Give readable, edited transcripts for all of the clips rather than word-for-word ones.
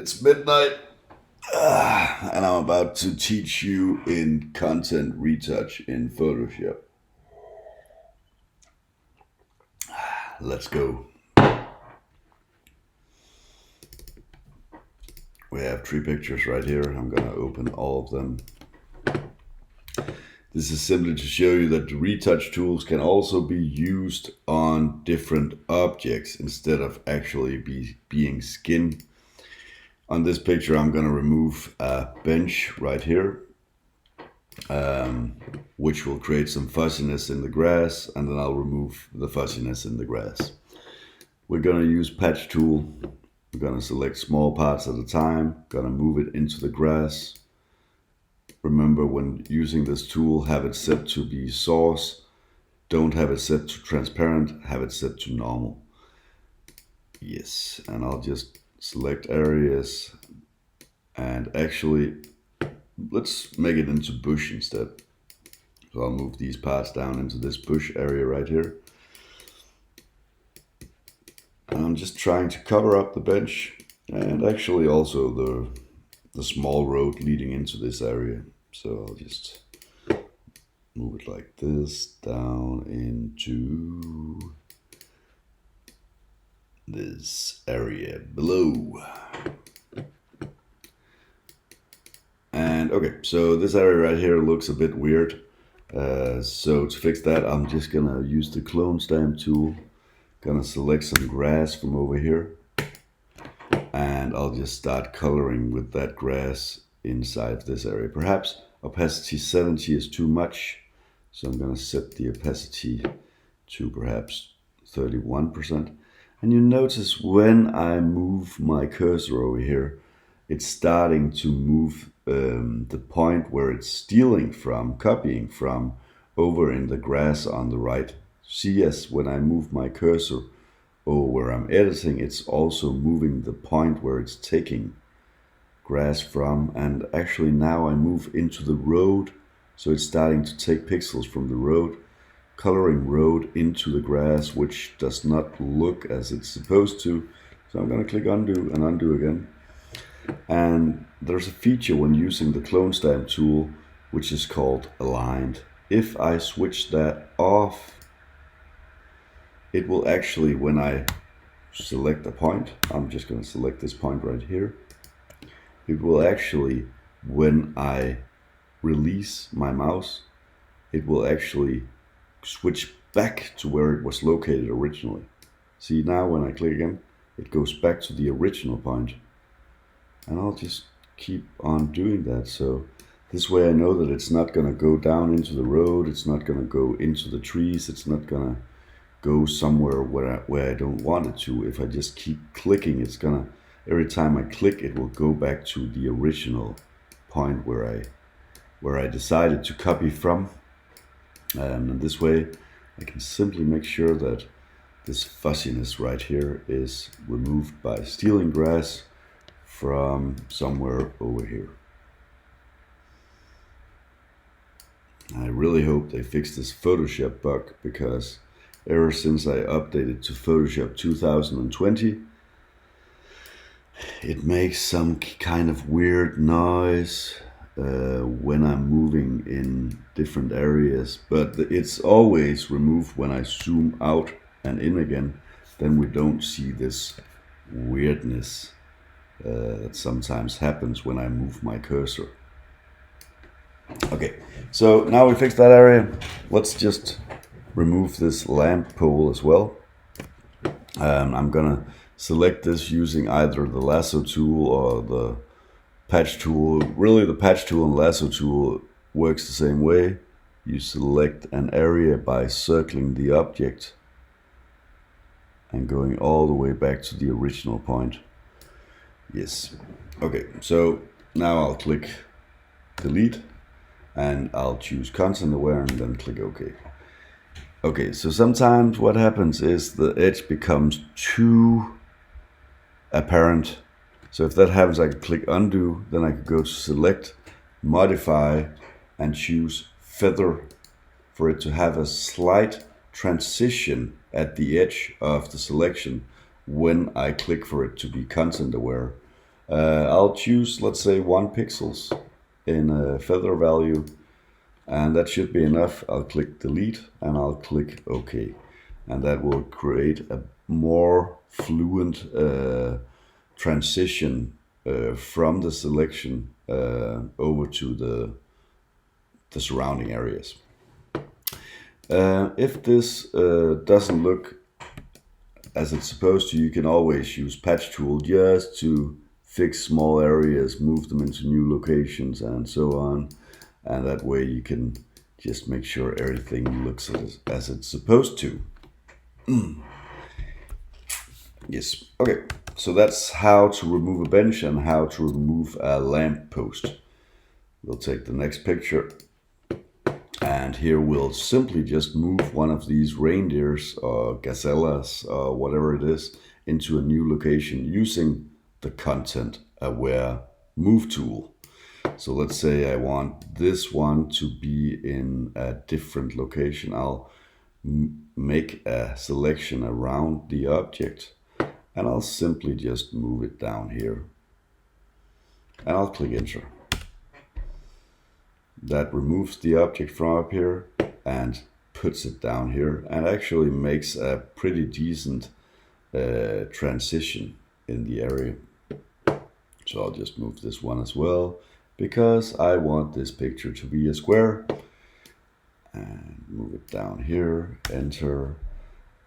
It's midnight, and I'm about to teach you in Content Retouch in Photoshop. Let's go. We have 3 pictures right here. I'm gonna open all of them. This is simply to show you that the retouch tools can also be used on different objects instead of actually being skin. On this picture, I'm gonna remove a bench right here, which will create some fuzziness in the grass, and then I'll remove the fuzziness in the grass. We're gonna use patch tool. We're gonna select small parts at a time, gonna move it into the grass. Remember, when using this tool, have it set to be source. Don't have it set to transparent, have it set to normal. Yes, and I'll just select areas, and actually let's make it into bush instead. So I'll move these parts down into this bush area right here. And I'm just trying to cover up the bench and actually also the small road leading into this area. So I'll just move it like this down into this area below. And okay, so this area right here looks a bit weird. So to fix that, I'm just gonna use the clone stamp tool. Gonna select some grass from over here, and I'll just start coloring with that grass inside this area. Perhaps opacity 70 is too much, so I'm gonna set the opacity to perhaps 31%. And you notice when I move my cursor over here, it's starting to move the point where it's stealing from, copying from, over in the grass on the right. See, yes, when I move my cursor or where I'm editing, it's also moving the point where it's taking grass from. And actually now I move into the road, so it's starting to take pixels from the road, coloring road into the grass, which does not look as it's supposed to. So I'm going to click undo and undo again. And there's a feature when using the clone stamp tool which is called aligned. If I switch that off, it will actually, when I select a point, I'm just going to select this point right here, it will actually, when I release my mouse, it will actually switch back to where it was located originally. See, now when I click again, it goes back to the original point. And I'll just keep on doing that. So this way I know that it's not going to go down into the road, it's not going to go into the trees, it's not going to go somewhere where I don't want it to. If I just keep clicking, it's gonna, every time I click, it will go back to the original point where I decided to copy from. And this way I can simply make sure that this fuzziness right here is removed by stealing grass from somewhere over here. I really hope they fix this Photoshop bug, because ever since I updated to Photoshop 2020, it makes some kind of weird noise when I'm moving in different areas, but it's always removed when I zoom out and in again. Then we don't see this weirdness that sometimes happens when I move my cursor. Okay, so now we fixed that area. Let's just remove this lamp pole as well. I'm gonna select this using either the lasso tool or the patch tool. Really, the patch tool and lasso tool works the same way. You select an area by circling the object and going all the way back to the original point. Yes. Okay, so now I'll click delete and I'll choose content aware and then click OK. Okay, so sometimes what happens is the edge becomes too apparent. So if that happens, I can click undo, then I can go to select, modify, and choose feather for it to have a slight transition at the edge of the selection when I click for it to be content aware. I'll choose, let's say, 1 pixels in a feather value, and that should be enough. I'll click delete and I'll click OK, and that will create a more fluent transition from the selection over to the surrounding areas. If this doesn't look as it's supposed to, you can always use patch tool just to fix small areas, move them into new locations and so on, and that way you can just make sure everything looks as it's supposed to. Yes, okay, so that's how to remove a bench and how to remove a lamp post. We'll take the next picture, and here we'll simply just move one of these reindeers or gazellas or whatever it is into a new location using the content aware move tool. So let's say I want this one to be in a different location. I'll make a selection around the object and I'll simply just move it down here and I'll click enter. That removes the object from up here and puts it down here and actually makes a pretty decent transition in the area. So I'll just move this one as well because I want this picture to be a square, and move it down here, enter,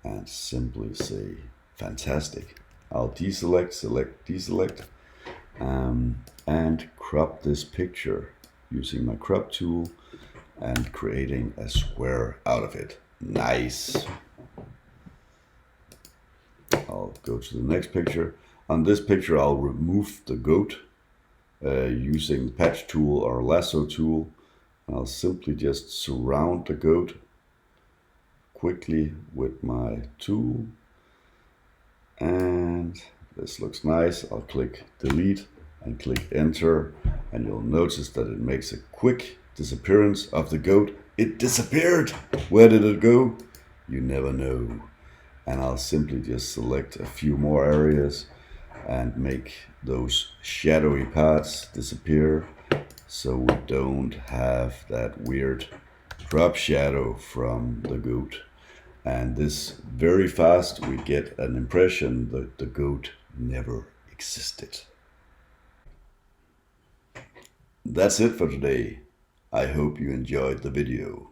and simply say fantastic. I'll deselect, select, deselect, and crop this picture using my crop tool and creating a square out of it. Nice. I'll go to the next picture. On this picture, I'll remove the goat using the patch tool or lasso tool. I'll simply just surround the goat quickly with my tool. And this looks nice. I'll click delete and click enter, and you'll notice that it makes a quick disappearance of the goat. It disappeared! Where did it go? You never know. And I'll simply just select a few more areas and make those shadowy parts disappear so we don't have that weird drop shadow from the goat. And this very fast we get an impression that the goat never existed. That's it for today. I hope you enjoyed the video.